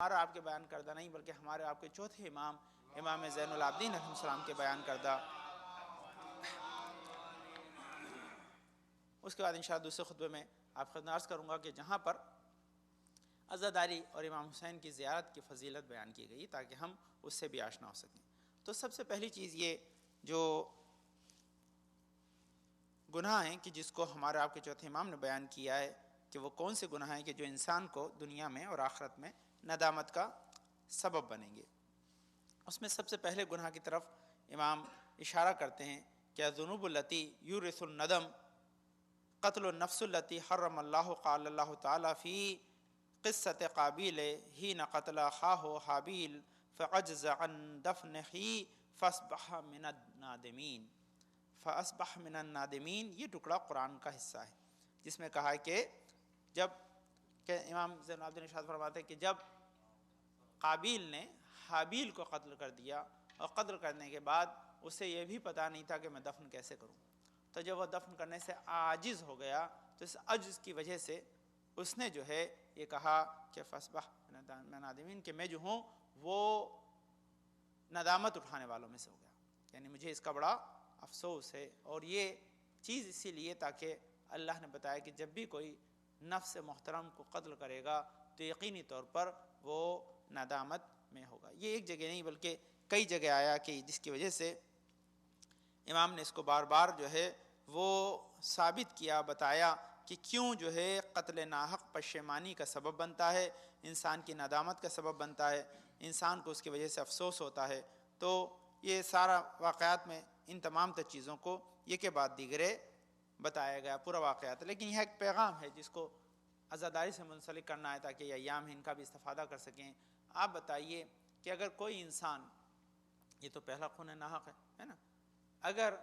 ہمارا آپ کے بیان کردہ نہیں بلکہ ہمارے آپ کے چوتھے امام امام زین العابدین علیہ السلام کے بیان کردہ. اس کے بعد انشاءاللہ دوسرے خطبے میں آپ خدمت عرض کروں گا کہ جہاں پر عزاداری اور امام حسین کی زیارت کی فضیلت بیان کی گئی تاکہ ہم اس سے بھی آشنا ہو سکیں. تو سب سے پہلی چیز یہ جو گناہ ہیں کہ جس کو ہمارے آپ کے چوتھے امام نے بیان کیا ہے کہ وہ کون سے گناہ ہیں کہ جو انسان کو دنیا میں اور آخرت میں ندامت کا سبب بنیں گے. اس میں سب سے پہلے گناہ کی طرف امام اشارہ کرتے ہیں کہ الذنوب التی یورث الندم قتل النفس التی حرم اللہ قال اللہ تعالیٰ فی قصۃ قابیل حین قتل خواہ حابیل فعجز عن دفنہ فاصبح من النادمین. فاصبح من النادمین یہ ٹکڑا قرآن کا حصہ ہے جس میں کہا ہے کہ جب کہ امام زین العابدین ارشاد فرماتے ہیں کہ جب قابیل نے حابیل کو قتل کر دیا اور قتل کرنے کے بعد اسے یہ بھی پتہ نہیں تھا کہ میں دفن کیسے کروں، تو جب وہ دفن کرنے سے عاجز ہو گیا تو اس عجز کی وجہ سے اس نے جو ہے یہ کہا کہ فاصبح من النادمین کہ میں جو ہوں وہ ندامت اٹھانے والوں میں سے ہو گیا، یعنی مجھے اس کا بڑا افسوس ہے. اور یہ چیز اسی لیے تاکہ اللہ نے بتایا کہ جب بھی کوئی نفس محترم کو قتل کرے گا تو یقینی طور پر وہ ندامت میں ہوگا. یہ ایک جگہ نہیں بلکہ کئی جگہ آیا کہ جس کی وجہ سے امام نے اس کو بار بار جو ہے وہ ثابت کیا، بتایا کہ کیوں جو ہے قتل ناحق پشیمانی کا سبب بنتا ہے، انسان کی ندامت کا سبب بنتا ہے، انسان کو اس کی وجہ سے افسوس ہوتا ہے. تو یہ سارا واقعات میں ان تمام تر چیزوں کو یہ کے بعد دیگرے بتایا گیا پورا واقعات. لیکن یہ ایک پیغام ہے جس کو عزاداری سے منسلک کرنا ہے تاکہ یہ ایام ان کا بھی استفادہ کر سکیں. آپ بتائیے کہ اگر کوئی انسان، یہ تو پہلا خون ناحق ہے نا، اگر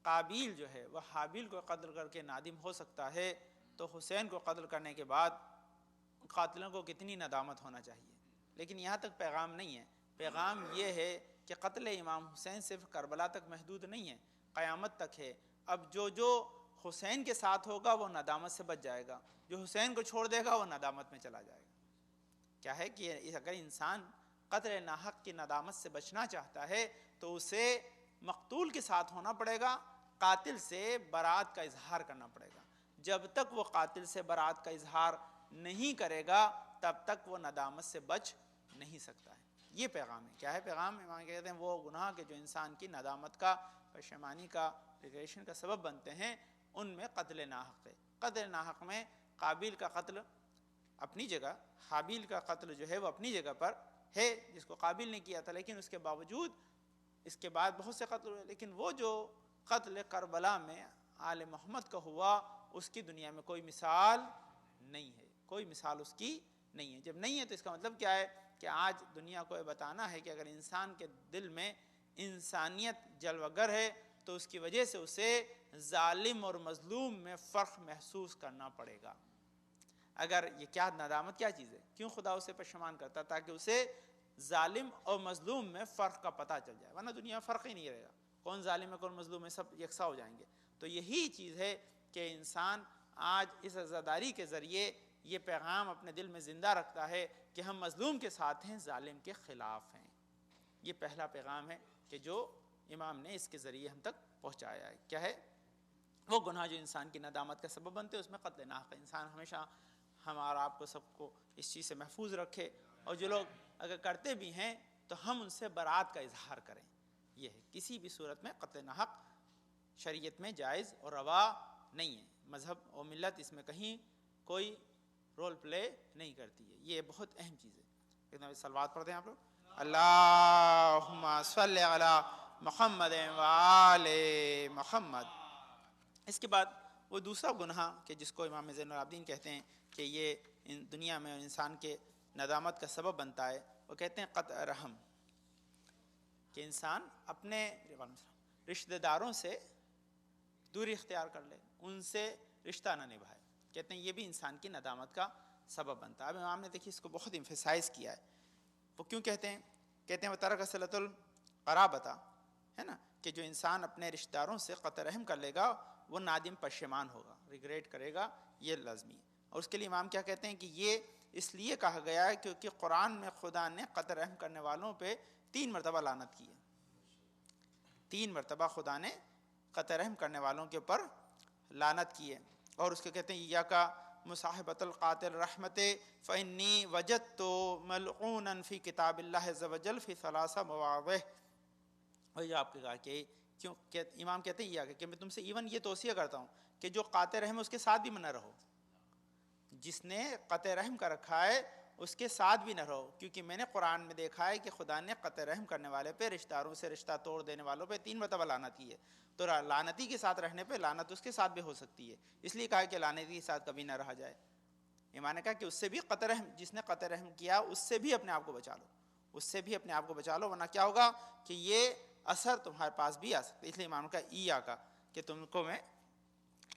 قابیل جو ہے وہ حابیل کو قتل کر کے نادم ہو سکتا ہے تو حسین کو قتل کرنے کے بعد قاتلوں کو کتنی ندامت ہونا چاہیے. لیکن یہاں تک پیغام نہیں ہے. پیغام یہ ہے کہ قتل امام حسین صرف کربلا تک محدود نہیں ہے، قیامت تک ہے. اب جو حسین کے ساتھ ہوگا وہ ندامت سے بچ جائے گا، جو حسین کو چھوڑ دے گا وہ ندامت میں چلا جائے گا. کیا ہے کہ اگر انسان قتل ناحق کی ندامت سے بچنا چاہتا ہے تو اسے مقتول کے ساتھ ہونا پڑے گا، قاتل سے برات کا اظہار کرنا پڑے گا. جب تک وہ قاتل سے برات کا اظہار نہیں کرے گا تب تک وہ ندامت سے بچ نہیں سکتا ہے. یہ پیغام ہے. کیا ہے پیغام؟ امام کہتے ہیں وہ گناہ کے جو انسان کی ندامت کا، پشیمانی کا، ریگریشن کا سبب بنتے ہیں ان میں قتل ناحق ہے. قتل ناحق میں قابیل کا قتل اپنی جگہ، حابیل کا قتل جو ہے وہ اپنی جگہ پر ہے جس کو قابیل نے کیا تھا، لیکن اس کے باوجود اس کے بعد بہت سے قتل ہوئے. لیکن وہ جو قتل کربلا میں آل محمد کا ہوا اس کی دنیا میں کوئی مثال نہیں ہے، کوئی مثال اس کی نہیں ہے. جب نہیں ہے تو اس کا مطلب کیا ہے کہ آج دنیا کو یہ بتانا ہے کہ اگر انسان کے دل میں انسانیت جلوہ گر ہے تو اس کی وجہ سے اسے ظالم اور مظلوم میں فرق محسوس کرنا پڑے گا. اگر یہ کیا ندامت کیا چیز ہے، کیوں خدا اسے پشیمان کرتا؟ تاکہ اسے ظالم اور مظلوم میں فرق کا پتہ چل جائے، ورنہ دنیا فرق ہی نہیں رہے گا. کون ظالم ہے کون مظلوم ہے، سب یکساں ہو جائیں گے. تو یہی چیز ہے کہ انسان آج اس عزاداری کے ذریعے یہ پیغام اپنے دل میں زندہ رکھتا ہے کہ ہم مظلوم کے ساتھ ہیں، ظالم کے خلاف ہیں. یہ پہلا پیغام ہے کہ جو امام نے اس کے ذریعے ہم تک پہنچایا ہے. کیا ہے؟ وہ گناہ جو انسان کی ندامت کا سبب بنتے ہیں اس میں قتل ناحق. انسان ہمیشہ ہمارا آپ کو سب کو اس چیز سے محفوظ رکھے، اور جو لوگ اگر کرتے بھی ہیں تو ہم ان سے برات کا اظہار کریں. یہ ہے کسی بھی صورت میں قتل ناحق شریعت میں جائز اور روا نہیں ہے. مذہب اور ملت اس میں کہیں کوئی رول پلے نہیں کرتی ہے. یہ بہت اہم چیز ہے. لیکن صلوات پڑھتے ہیں آپ لوگ، اللہم صلی علی محمد وآل محمد. اس کے بعد وہ دوسرا گناہ کہ جس کو امام زین العابدین کہتے ہیں کہ یہ دنیا میں انسان کے ندامت کا سبب بنتا ہے، وہ کہتے ہیں قطع رحم، کہ انسان اپنے رشتہ داروں سے دوری اختیار کر لے، ان سے رشتہ نہ نبھائے. کہتے ہیں یہ بھی انسان کی ندامت کا سبب بنتا ہے. اب امام نے دیکھیے اس کو بہت ایمفیسائز کیا ہے. وہ کیوں کہتے ہیں؟ کہتے ہیں وَتَرَكَ صِلَةَ الْقَرَابَةَ، ہے نا، کہ جو انسان اپنے رشتہ داروں سے قطع رحم کر لے گا وہ نادم پشیمان ہوگا، ریگریٹ کرے گا، یہ لازمی ہے. اور اس کے لیے امام کیا کہتے ہیں کہ یہ اس لیے کہا گیا ہے کیونکہ قرآن میں خدا نے قطع رحم کرنے والوں پہ 3 مرتبہ لعنت کی ہے. 3 مرتبہ خدا نے قطع رحم کرنے والوں کے اوپر لعنت کی ہے. اور اس کے کہتے ہیں یا کا مصاحبۃ القاتل رحمت فانی وجدت ملعونا فی کتاب اللہ عز وجل فی 3 مواضع. اور یہ آپ کے کہا کہ کیوں امام کہتے ہیں کہ میں تم سے ایون یہ توصیہ کرتا ہوں کہ جو قاطع رحم اس کے ساتھ بھی نہ رہو. جس نے قطع رحم کا رکھا ہے اس کے ساتھ بھی نہ رہو، کیونکہ میں نے قرآن میں دیکھا ہے کہ خدا نے قطع رحم کرنے والے پہ، رشتہ داروں سے رشتہ توڑ دینے والوں پہ 3 مرتبہ لعنت کی ہے. تو لعنتی کے ساتھ رہنے پہ لعنت اس کے ساتھ بھی ہو سکتی ہے، اس لیے کہا کہ لعنتی کے ساتھ کبھی نہ رہا جائے. امام نے کہا کہ اس سے بھی قطع رحم، جس نے قطع رحم کیا اس سے بھی اپنے آپ کو بچا لو، اس سے بھی اپنے آپ کو بچا لو، ورنہ کیا ہوگا کہ یہ اثر تمہارے پاس بھی آ سکتا ہے. اس لیے امام نے کہا ایا کا کہ تم کو میں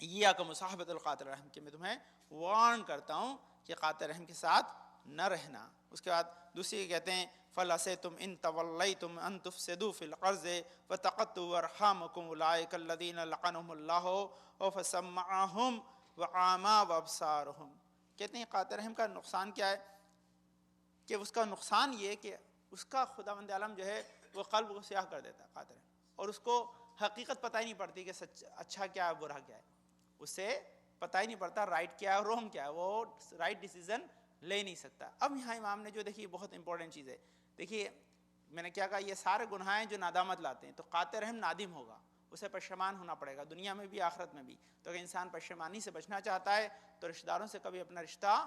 ایا کا مصاحبۃ القاتل رحم کہ میں تمہیں وارن کرتا ہوں کہ قاتل رحم کے ساتھ نہ رہنا. اس کے بعد دوسری کہتے ہیں فَلَسَيْتُمْ إِن تَوَلَّيْتُمْ أَن تُفْسِدُوا فِي الْأَرْضِ وَتَقَطُّعُوا أَرْحَامَكُمْ أُولَٰئِكَ الَّذِينَ لَعَنَهُمُ اللَّهُ فَسَمَّعَهُمْ وَأَعْمَىٰ وَأَبْصَارَهُمْ. کہتے ہیں قاتل رحم کا نقصان کیا ہے کہ اس کا نقصان یہ کہ اس کا خداوند عالم جو ہے وہ قلب کو سیاہ کر دیتا ہے قاتل رحم، اور اس کو حقیقت پتہ ہی نہیں پڑتی کہ سچ اچھا کیا ہے برا کیا ہے. اسے پتہ ہی نہیں پڑتا رائٹ کیا ہے رونگ کیا ہے، وہ رائٹ ڈیسیزن لے نہیں سکتا. اب یہاں امام نے جو دیکھیے بہت امپورٹنٹ چیز ہے، دیکھیے میں نے کیا کہا یہ سارے گناہ ہیں جو نادامت لاتے ہیں. تو قاتل رحم نادم ہوگا، اسے پشیمان ہونا پڑے گا دنیا میں بھی آخرت میں بھی. تو اگر انسان پشیمانی سے بچنا چاہتا ہے تو رشتہ داروں سے کبھی اپنا رشتہ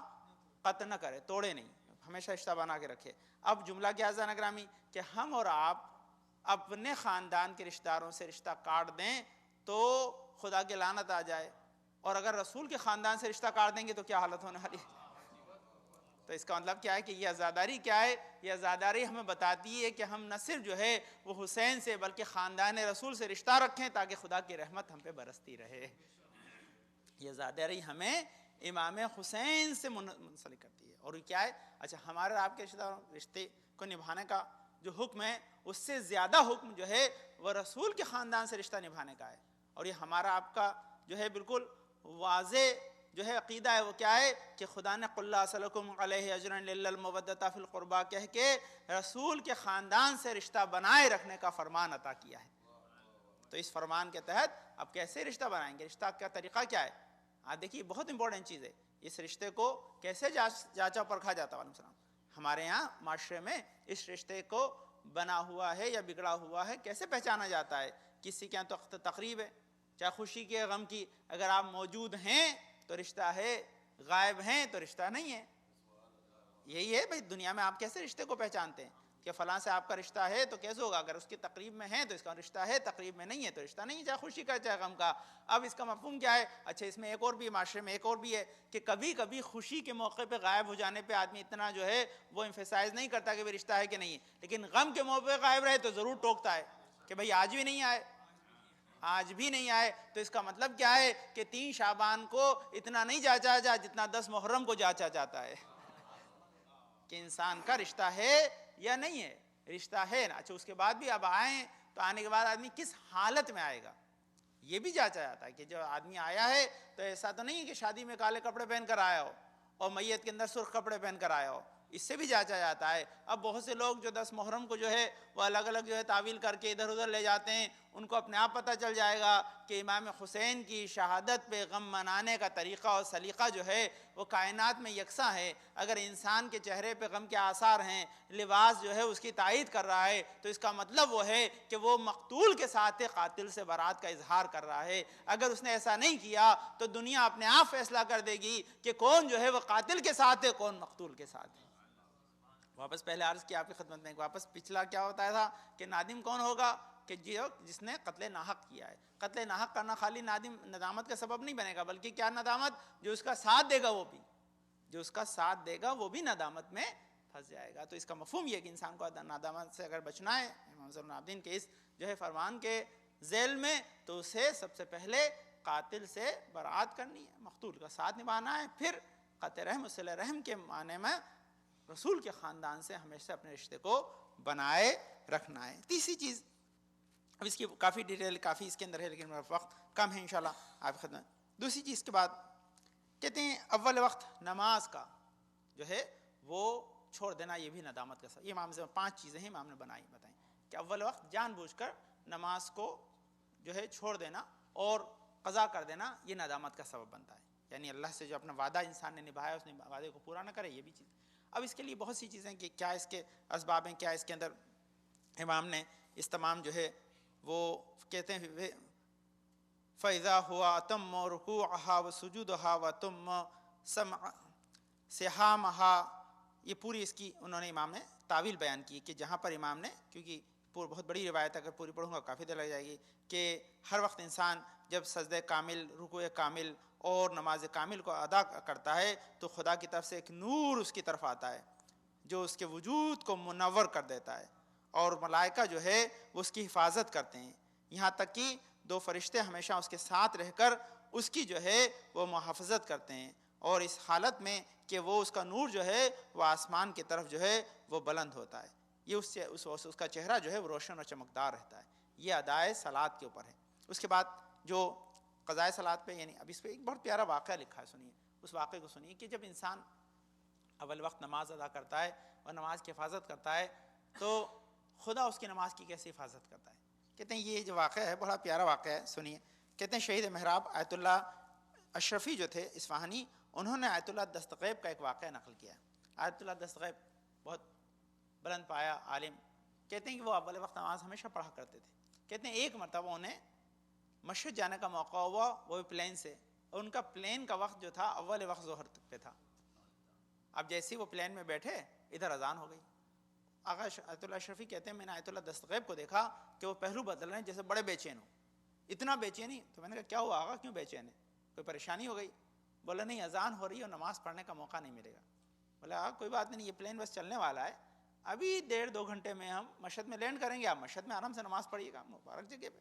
قطع نہ کرے، توڑے نہیں، ہمیشہ رشتہ بنا کے رکھے. اب جملہ کیا ہے نگرامی کہ ہم اور آپ اپنے خاندان کے رشتہ داروں سے رشتہ کاٹ دیں تو خدا کی لعنت آ جائے، اور اگر رسول کے خاندان سے رشتہ کاٹ دیں گے تو کیا حالت ہونے والی ہے. تو اس کا مطلب کیا ہے کہ یہ عزاداری کیا ہے؟ یہ عزاداری ہمیں بتاتی ہے کہ ہم نہ صرف جو ہے وہ حسین سے بلکہ خاندان رسول سے رشتہ رکھیں تاکہ خدا کی رحمت ہم پہ برستی رہے. یہ عزاداری ہمیں امام حسین سے منسلک کرتی ہے. اور یہ کیا ہے؟ اچھا ہمارے آپ کے رشتے کو نبھانے کا جو حکم ہے اس سے زیادہ حکم جو ہے وہ رسول کے خاندان سے رشتہ نبھانے کا ہے. اور یہ ہمارا آپ کا جو ہے بالکل واضح جو ہے عقیدہ ہے وہ کیا ہے کہ خدا نے قل لا اسألکم علیہ اجرا الا المودۃ فی القربیٰ کہہ کے رسول کے خاندان سے رشتہ بنائے رکھنے کا فرمان عطا کیا ہے. تو اس فرمان کے تحت اب کیسے رشتہ بنائیں گے، رشتہ کا طریقہ کیا ہے؟ آپ دیکھیے بہت امپورٹنٹ چیز ہے، اس رشتے کو کیسے جانچا پرکھا جاتا ہے. علیہ السلام ہمارے یہاں معاشرے میں اس رشتے کو بنا ہوا ہے یا بگڑا ہوا ہے کیسے پہچانا جاتا ہے؟ کسی کے یہاں تو تقریب ہے، چاہے خوشی کی غم کی، اگر آپ موجود ہیں تو رشتہ ہے، غائب ہیں تو رشتہ نہیں ہے. یہی ہے بھائی دنیا میں آپ کیسے رشتے کو پہچانتے ہیں کہ فلاں سے آپ کا رشتہ ہے تو کیسے ہوگا؟ اگر اس کی تقریب میں ہے تو اس کا رشتہ ہے، تقریب میں نہیں ہے تو رشتہ نہیں ہے، چاہے خوشی کا چاہے غم کا. اب اس کا مفہوم کیا ہے؟ اچھا اس میں ایک اور بھی معاشرے میں ایک اور بھی ہے کہ کبھی کبھی خوشی کے موقع پہ غائب ہو جانے پہ آدمی اتنا جو ہے وہ ایمفیسائز نہیں کرتا کہ رشتہ ہے کہ نہیں ہے، لیکن غم کے موقع پہ غائب رہے تو ضرور ٹوکتا ہے کہ بھائی آج بھی نہیں آئے، آج بھی نہیں آئے. تو اس کا مطلب کیا ہے کہ 3 شعبان کو اتنا نہیں جانچا جا جتنا 10 محرم کو جانچا جاتا ہے کہ انسان کا رشتہ ہے یا نہیں ہے. رشتہ ہے نا. اچھا اس کے بعد بھی اب آئیں تو آنے کے بعد آدمی کس حالت میں آئے گا یہ بھی جانچا جاتا ہے کہ جو آدمی آیا ہے تو ایسا تو نہیں ہے کہ شادی میں کالے کپڑے پہن کر آیا ہو اور میت کے اندر سرخ کپڑے پہن کر آیا ہو، اس سے بھی جانچا جاتا ہے. اب بہت سے لوگ جو 10 محرم کو جو ہے وہ الگ الگ جو ہے تعویل کر کے ادھر ادھر لے جاتے ہیں، ان کو اپنے آپ پتہ چل جائے گا کہ امام حسین کی شہادت پہ غم منانے کا طریقہ اور سلیقہ جو ہے وہ کائنات میں یکساں ہے. اگر انسان کے چہرے پہ غم کے آثار ہیں، لباس جو ہے اس کی تائید کر رہا ہے تو اس کا مطلب وہ ہے کہ وہ مقتول کے ساتھ قاتل سے برات کا اظہار کر رہا ہے. اگر اس نے ایسا نہیں کیا تو دنیا اپنے آپ فیصلہ کر دے گی کہ کون جو ہے وہ قاتل کے ساتھ ہے کون مقتول کے ساتھ ہے. واپس پہلے عرض کیا آپ کی خدمت میں، واپس پچھلا کیا ہوتا تھا کہ نادم کون ہوگا کہ جس نے قتل ناحق کیا ہے. قتل ناحق کرنا خالی ندامت کا سبب نہیں بنے گا، بلکہ کیا ندامت، جو اس کا ساتھ دے گا وہ بھی، جو اس کا ساتھ دے گا وہ بھی ندامت میں پھنس جائے گا. تو اس کا مفہوم یہ کہ انسان کو ندامت سے اگر بچنا ہے امام زین العابدین کے اس جو ہے فرمان کے ذیل میں، تو اسے سب سے پہلے قاتل سے برات کرنی ہے، مقتول کا ساتھ نبھانا ہے، پھر قطع رحم صلہ رحم کے معنی میں رسول کے خاندان سے ہمیشہ اپنے رشتے کو بنائے رکھنا ہے. تیسری چیز، اب اس کی کافی ڈیٹیل کافی اس کے اندر ہے لیکن میرا وقت کم ہے انشاءاللہ آپ کی خدمت. دوسری چیز کے بعد کہتے ہیں اول وقت نماز کا جو ہے وہ چھوڑ دینا یہ بھی ندامت کا سبب. یہ امام سے 5 چیزیں ہیں امام نے بتائیں کہ اول وقت جان بوجھ کر نماز کو جو ہے چھوڑ دینا اور قضا کر دینا یہ ندامت کا سبب بنتا ہے. یعنی اللہ سے جو اپنا وعدہ انسان نے نبھایا اس نے وعدے کو پورا نہ کرے, یہ بھی چیز. اب اس کے لیے بہت سی چیزیں کہ کیا اس کے اسباب ہیں, کیا اس کے اندر امام نے اس تمام جو ہے وہ کہتے ہیں فَإِذَا هُوَ أَتَمَّ رُكُوعَهَا وَسُجُودَهَا وَأَتَمَّ صِحَامَهَا. یہ پوری اس کی انہوں نے امام نے تعویل بیان کی کہ جہاں پر امام نے, کیونکہ بہت بڑی روایت اگر پوری پڑھوں گا کافی دیر لگ جائے گی, کہ ہر وقت انسان جب سجدہ کامل, رکوع کامل اور نماز کامل کو ادا کرتا ہے تو خدا کی طرف سے ایک نور اس کی طرف آتا ہے جو اس کے وجود کو منور کر دیتا ہے, اور ملائکہ جو ہے وہ اس کی حفاظت کرتے ہیں, یہاں تک کہ 2 فرشتے ہمیشہ اس کے ساتھ رہ کر اس کی جو ہے وہ محافظت کرتے ہیں, اور اس حالت میں کہ وہ اس کا نور جو ہے وہ آسمان کی طرف جو ہے وہ بلند ہوتا ہے, یہ اس کا چہرہ جو ہے وہ روشن اور چمکدار رہتا ہے. یہ ادائے صلات کے اوپر ہے. اس کے بعد جو قضائے صلات پہ, یعنی اب اس پہ ایک بہت پیارا واقعہ لکھا ہے, سنیے اس واقعے کو سنیے کہ جب انسان اول وقت نماز ادا کرتا ہے اور نماز کی حفاظت کرتا ہے تو خدا اس کی نماز کی کیسے حفاظت کرتا ہے. کہتے ہیں یہ جو واقعہ ہے بڑا پیارا واقعہ ہے, سنیے. کہتے ہیں شہید محراب آیت اللہ اشرفی جو تھے اصفہانی, انہوں نے آیت اللہ دستغیب کا ایک واقعہ نقل کیا. آیت اللہ دستغیب بہت بلند پایا عالم, کہتے ہیں کہ وہ اول وقت نماز ہمیشہ پڑھا کرتے تھے. کہتے ہیں ایک مرتبہ انہیں مشہد جانے کا موقع ہوا, وہ بھی پلین سے, اور ان کا پلین کا وقت جو تھا اول وقت ظہر پہ تھا. اب جیسے وہ پلین میں بیٹھے ادھر اذان ہو گئی. آقا آیت اللہ اشرفی کہتے ہیں میں نے آیت اللہ دستغیب کو دیکھا کہ وہ پہلو بدل رہے ہیں جیسے بڑے بے چین ہو, اتنا بے چینی. تو میں نے کہا کیا ہوا آقا, کیوں بے چین ہے, کوئی پریشانی ہو گئی؟ بولا نہیں, اذان ہو رہی ہے اور نماز پڑھنے کا موقع نہیں ملے گا. بولا آقا کوئی بات نہیں, یہ پلین بس چلنے والا ہے, ابھی 1.5-2 گھنٹے میں ہم مشہد میں لینڈ کریں گے, آپ مشہد میں آرام سے نماز پڑھیے گا مبارک جگہ پہ.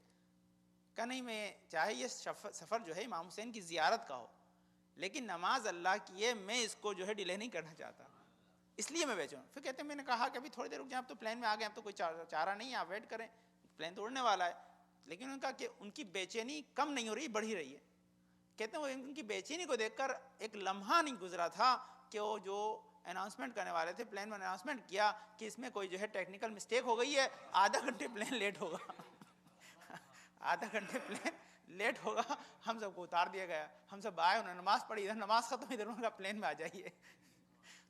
کہ نہیں, میں چاہے یہ سفر جو ہے امام حسین کی زیارت کا ہو, لیکن نماز اللہ کی ہے, میں اس کو جو ہے ڈیلے نہیں کرنا چاہتا, اس لیے میں بیچوں. پھر کہتے ہیں میں نے کہا کہ ابھی تھوڑی دیر رک جائیں, اب تو پلین میں آ گئے, اب تو کوئی چارہ نہیں ہے, آپ ویٹ کریں, پلین تو اڑنے والا ہے. لیکن ان کا کہ ان کی بے چینی کم نہیں ہو رہی, بڑھ ہی رہی ہے. کہتے ہیں وہ ان کی بے چینی کو دیکھ کر ایک لمحہ نہیں گزرا تھا کہ وہ جو اناؤنسمنٹ کرنے والے تھے پلین میں اناؤنسمنٹ کیا کہ اس میں کوئی جو ہے ٹیکنیکل مسٹیک ہو گئی ہے, آدھا گھنٹے پلین لیٹ ہوگا. آدھا گھنٹے پلین لیٹ ہوگا, ہم سب کو اتار دیا گیا, ہم سب آئے, انہوں نے نماز پڑھی, ادھر نماز ختم, ادھر انہوں نے کہا پلین میں آ جائیے.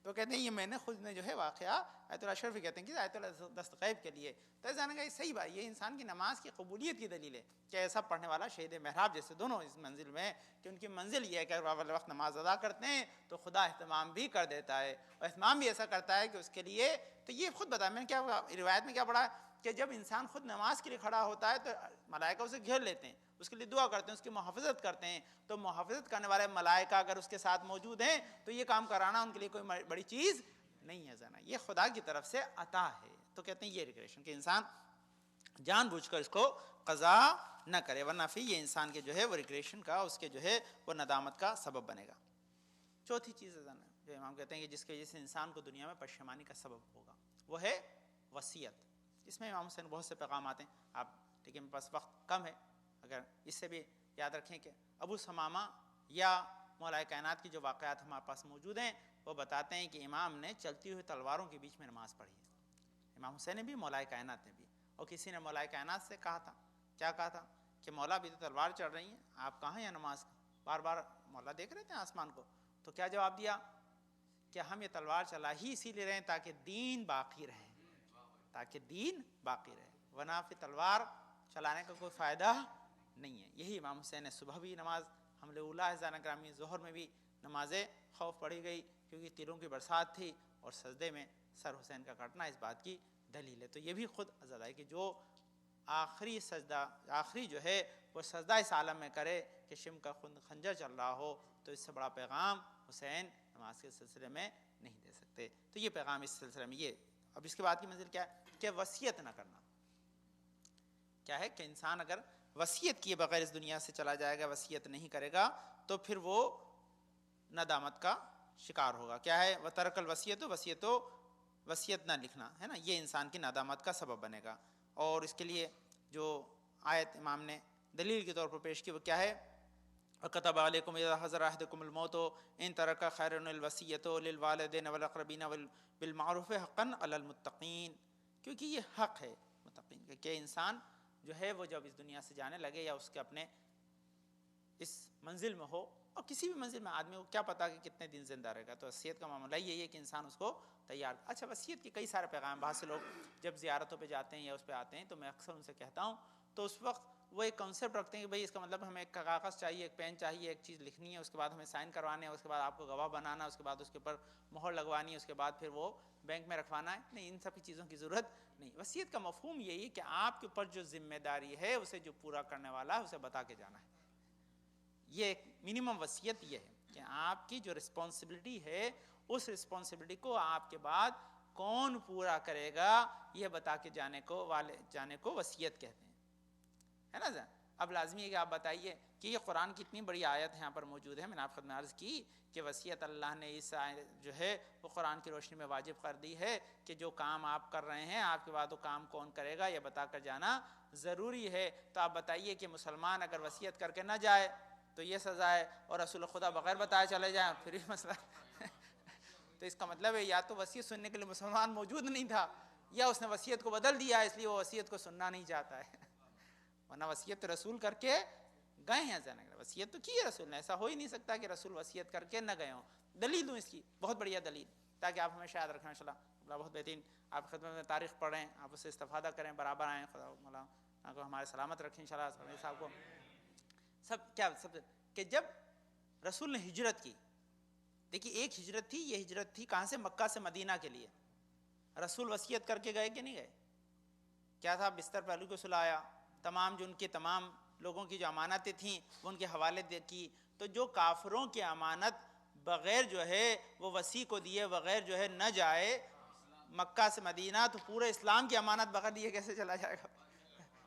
تو کہتے ہیں یہ میں نے خود نے جو ہے واقعہ آیت اللہ اشرفی کہتے ہیں کہ آیت اللہ دستغیب کے لیے. تو جانے گا صحیح بات, یہ انسان کی نماز کی قبولیت کی دلیل ہے کہ ایسا پڑھنے والا شہید محراب جیسے دونوں اس منزل میں, کہ ان کی منزل یہ ہے کہ اول وقت نماز ادا کرتے ہیں تو خدا اہتمام بھی کر دیتا ہے, اور اہتمام بھی ایسا کرتا ہے کہ اس کے لیے. تو یہ خود بتایا میں نے, کیا روایت میں کیا پڑھا کہ جب انسان خود نماز کے لیے کھڑا ہوتا ہے تو ملائکہ اسے گھیر لیتے ہیں, اس کے لیے دعا کرتے ہیں, اس کی محافظت کرتے ہیں. تو محافظت کرنے والے ملائکہ اگر اس کے ساتھ موجود ہیں تو یہ کام کرانا ان کے لیے کوئی بڑی چیز نہیں ہے. زنا یہ خدا کی طرف سے عطا ہے. تو کہتے ہیں یہ ریگریشن کہ انسان جان بوجھ کر اس کو قضا نہ کرے, ورنہ پھر یہ انسان کے جو ہے وہ ریگریشن کا, اس کے جو ہے وہ ندامت کا سبب بنے گا. چوتھی چیز ہے جو امام کہتے ہیں کہ جس کی وجہ سے انسان کو دنیا میں پشیمانی کا سبب ہوگا, وہ ہے وصیت. اس میں امام حسین بہت سے پیغامات ہیں, آپ لیکن میرے پاس وقت کم ہے, اگر اس سے بھی یاد رکھیں کہ ابو ثمامہ یا مولا کائنات کی جو واقعات ہمارے پاس موجود ہیں وہ بتاتے ہیں کہ امام نے چلتی ہوئی تلواروں کے بیچ میں نماز پڑھی ہے. امام حسین نے بھی, مولا کائنات نے بھی. اور کسی نے مولا کائنات سے کہا تھا, کیا کہا تھا کہ مولا بھی تو تلوار چڑھ رہی ہیں, آپ کہاں ہیں نماز, بار بار مولا دیکھ رہے تھے آسمان کو. تو کیا جواب دیا کہ ہم یہ تلوار چلا ہی اسی لیے رہے تاکہ دین باقی رہے, تاکہ دین باقی رہے, ورنہ پھر تلوار چلانے کا کوئی فائدہ نہیں ہے. یہی امام حسین نے صبح بھی نماز حملے اولا حضران گرامی, ظہر میں بھی نماز خوف پڑھی گئی کیونکہ تیروں کی برسات تھی, اور سجدے میں سر حسین کا کٹنا اس بات کی دلیل ہے. تو یہ بھی خود ازادہ ہے کہ جو آخری سجدہ, آخری جو ہے وہ سجدہ اس عالم میں کرے کہ شم کا خنجر چل رہا ہو, تو اس سے بڑا پیغام حسین نماز کے سلسلے میں نہیں دے سکتے. تو یہ پیغام اس سلسلے میں یہ. اب اس کے بعد کی منزل کیا ہے کہ وصیت نہ کرنا. کیا ہے کہ انسان اگر وصیت کیے بغیر اس دنیا سے چلا جائے گا, وصیت نہیں کرے گا, تو پھر وہ ندامت کا شکار ہوگا. کیا ہے وترک الوصیت, وصیت نہ لکھنا ہے نا, یہ انسان کی ندامت کا سبب بنے گا. اور اس کے لیے جو آیت امام نے دلیل کے طور پر پیش کی وہ کیا ہے, وَكَتَبَ عَلَيْكُمْ إِذَا حَضَرَ أَحَدَكُمُ الْمَوْتُ إِن تَرَكَ خَيْرًا الْوَصِيَّةُ لِلْوَالِدَيْنِ وَالْأَقْرَبِينَ بِالْمَعْرُوفِ حَقًّا عَلَى الْمُتَّقِينَ، کیونکہ یہ حق ہے متقین کا کہ انسان جو ہے وہ جب اس دنیا سے جانے لگے یا اس کے اپنے اس منزل میں ہو، اور کسی بھی منزل میں آدمی کو کیا پتا کہ کتنے دن زندہ رہے گا، تو وصیت کا معاملہ یہی ہے کہ انسان اس کو تیار۔ اچھا، وصیت کے کئی سارے پیغام، بہت سے لوگ جب زیارتوں پہ جاتے ہیں یا اس پہ آتے ہیں تو میں اکثر ان سے کہتا ہوں، تو اس وقت وہ ایک کنسیپٹ رکھتے ہیں کہ بھئی اس کا مطلب ہمیں ایک کاغذ چاہیے، ایک پین چاہیے، ایک چیز لکھنی ہے، اس کے بعد ہمیں سائن کروانے ہیں، اس کے بعد آپ کو گواہ بنانا ہے، اس کے بعد اس کے اوپر مہر لگوانی ہے، اس کے بعد پھر وہ بینک میں رکھوانا ہے۔ نہیں، ان سب کی چیزوں کی ضرورت نہیں۔ وصیت کا مفہوم یہی ہے کہ آپ کے اوپر جو ذمہ داری ہے اسے جو پورا کرنے والا ہے اسے بتا کے جانا ہے۔ یہ ایک منیمم وصیت یہ ہے کہ آپ کی جو رسپانسبلٹی ہے اس رسپانسبلٹی کو آپ کے بعد کون پورا کرے گا یہ بتا کے جانے کو وصیت کہتے ہیں، ہے نا سر؟ اب لازمی ہے کہ آپ بتائیے کہ یہ قرآن کی اتنی بڑی آیت یہاں پر موجود ہے، میں نے آپ خدمت عرض کی کہ وصیت اللہ نے اس جو ہے وہ قرآن کی روشنی میں واجب کر دی ہے کہ جو کام آپ کر رہے ہیں آپ کے بعد وہ کام کون کرے گا یہ بتا کر جانا ضروری ہے۔ تو آپ بتائیے کہ مسلمان اگر وصیت کر کے نہ جائے تو یہ سزا ہے، اور رسول خدا بغیر بتائے چلے جائیں پھر یہ مسئلہ تو اس کا مطلب ہے یا تو وصیت سننے کے لیے مسلمان موجود نہیں تھا، یا اس نے وصیت کو بدل دیا اس لیے وہ وصیت کو سننا نہیں چاہتا ہے، ورنہ وصیت تو رسول کر کے گئے ہیں۔ وصیت تو کی ہے رسول نے، ایسا ہو ہی نہیں سکتا کہ رسول وصیت کر کے نہ گئے ہوں۔ دلیل دوں اس کی، بہت بڑھیا دلیل، تاکہ آپ ہمیشہ یاد رکھیں۔ انشاءاللہ اللہ بہت بہترین، آپ خدمت میں تاریخ پڑھیں، آپ اس سے استفادہ کریں، برابر آئیں، خدا مولا کو ہمارے سلامت رکھیں انشاءاللہ۔ صاحب کو سب کہ جب رسول نے ہجرت کی، دیکھیے ایک ہجرت تھی، یہ ہجرت تھی کہاں سے؟ مکہ سے مدینہ کے لیے۔ رسول وصیت کر کے گئے کہ نہیں گئے؟ کیا تھا؟ بستر پہلو کو سلایا، تمام جو ان کے تمام لوگوں کی جو امانتیں تھیں وہ ان کے حوالے کی۔ تو جو کافروں کی امانت بغیر جو ہے وہ وصی کو دیے بغیر جو ہے نہ جائے مکہ سے مدینہ، تو پورے اسلام کی امانت بغیر دیے کیسے چلا جائے گا؟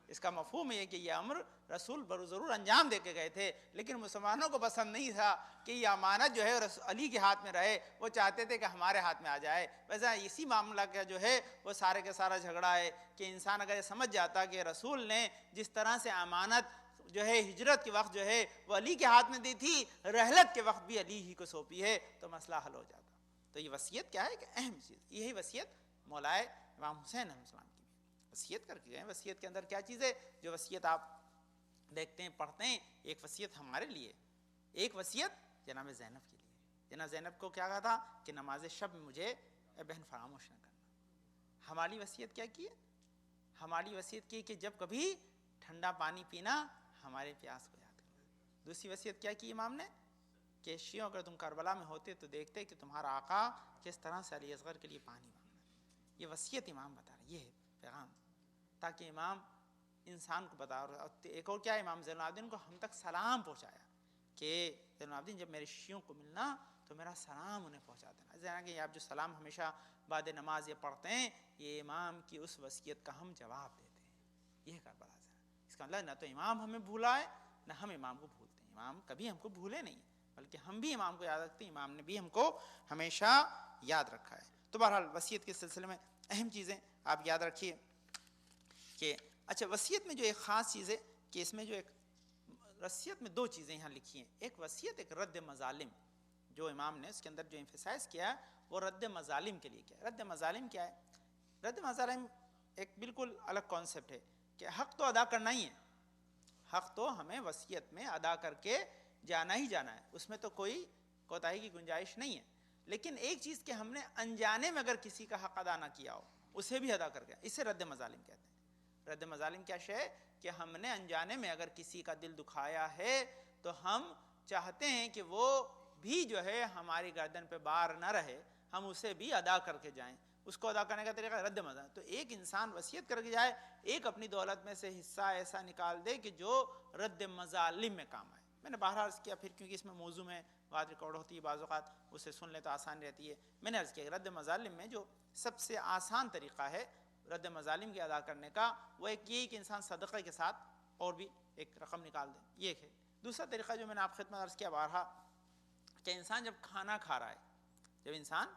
اس کا مفہوم ہے کہ یہ امر رسول ضرور انجام دے کے گئے تھے، لیکن مسلمانوں کو پسند نہیں تھا کہ یہ امانت جو ہے علی کے ہاتھ میں رہے، وہ چاہتے تھے کہ ہمارے ہاتھ میں آ جائے۔ ویسا اسی معاملہ کا جو ہے وہ سارے کا سارا جھگڑا ہے کہ انسان اگر یہ سمجھ جاتا کہ رسول نے جس طرح سے امانت جو ہے ہجرت کے وقت جو ہے وہ علی کے ہاتھ میں دی تھی، رحلت کے وقت بھی علی ہی کو سونپی ہے، تو مسئلہ حل ہو جاتا۔ تو یہ وصیت کیا ہے کہ اہم چیز، یہی وصیت مولائے امام حسین علیہ السلام کی وصیت کر کے گئے۔ وصیت کے اندر کیا چیز ہے؟ جو وصیت آپ دیکھتے ہیں پڑھتے ہیں، ایک وصیت ہمارے لیے، ایک وصیت جناب زینب کے لیے۔ جناب زینب کو کیا کہا تھا کہ نماز شب میں مجھے اے بہن فراموش نہ کرنا۔ ہماری وصیت کیا کی ہے؟ ہماری وصیت کی کہ جب کبھی ٹھنڈا پانی پینا ہمارے پیاس کو یاد کرنا۔ دوسری وصیت کیا کی امام نے کہ شیعوں اگر تم کربلا میں ہوتے تو دیکھتے کہ تمہارا آقا کس طرح سے علی اصغر کے لیے پانی مانگنا۔ یہ وصیت امام بتا رہے، یہ ہے پیغام، تاکہ امام انسان کو بتا۔ اور ایک اور کیا، امام زین العابدین کو ہم تک سلام پہنچایا کہ زین العابدین جب میرے شیعوں کو ملنا تو میرا سلام انہیں پہنچا دینا۔ جیسا کہ آپ جو سلام ہمیشہ بعد نماز یہ پڑھتے ہیں، یہ امام کی اس وصیت کا ہم جواب دیتے ہیں۔ یہ کربلا سے اس کا مطلب نہ تو امام ہمیں بھولا ہے نہ ہم امام کو بھولتے ہیں۔ امام کبھی ہم کو بھولے نہیں، بلکہ ہم بھی امام کو یاد رکھتے ہیں، امام نے بھی ہم کو ہمیشہ یاد رکھا ہے۔ تو بہرحال وصیت کے سلسلے میں اہم چیزیں آپ یاد رکھیے کہ اچھا وصیت میں جو ایک خاص چیز ہے کہ اس میں جو ایک وصیت میں دو چیزیں یہاں لکھی ہیں، ایک وصیت، ایک رد مظالم۔ جو امام نے اس کے اندر جو ایمفیسائز کیا ہے وہ رد مظالم کے لیے کیا ہے۔ رد مظالم کیا ہے؟ رد مظالم ایک بالکل الگ کانسیپٹ ہے کہ حق تو ادا کرنا ہی ہے، حق تو ہمیں وصیت میں ادا کر کے جانا ہی جانا ہے، اس میں تو کوئی کوتاہی کی گنجائش نہیں ہے۔ لیکن ایک چیز کہ ہم نے انجانے میں اگر کسی کا حق ادا نہ کیا ہو اسے بھی ادا کر گیا، اسے رد مظالم کہتے ہیں۔ رد مظالم کیا شے ہے کہ ہم نے انجانے میں اگر کسی کا دل دکھایا ہے تو ہم چاہتے ہیں کہ وہ بھی جو ہے ہماری گردن پہ بار نہ رہے، ہم اسے بھی ادا کر کے جائیں۔ اس کو ادا کرنے کا طریقہ رد مظالم۔ تو ایک انسان وصیت کر کے جائے، ایک اپنی دولت میں سے حصہ ایسا نکال دے کہ جو رد مظالم میں کام آئے۔ میں نے باہر عرض کیا، پھر کیونکہ اس میں موضوع میں بات ریکارڈ ہوتی ہے، بعض اوقات اسے سن لیں تو آسان رہتی ہے۔ میں نے عرض کیا رد مظالم میں جو سب سے آسان طریقہ ہے رد مظالم کے ادا کرنے کا، وہ ایک یہ کہ انسان صدقے کے ساتھ اور بھی ایک رقم نکال دے، یہ ایک ہے۔ دوسرا طریقہ جو میں نے آپ خدمت عرض کیا بارہا کہ انسان جب کھانا کھا رہا ہے، جب انسان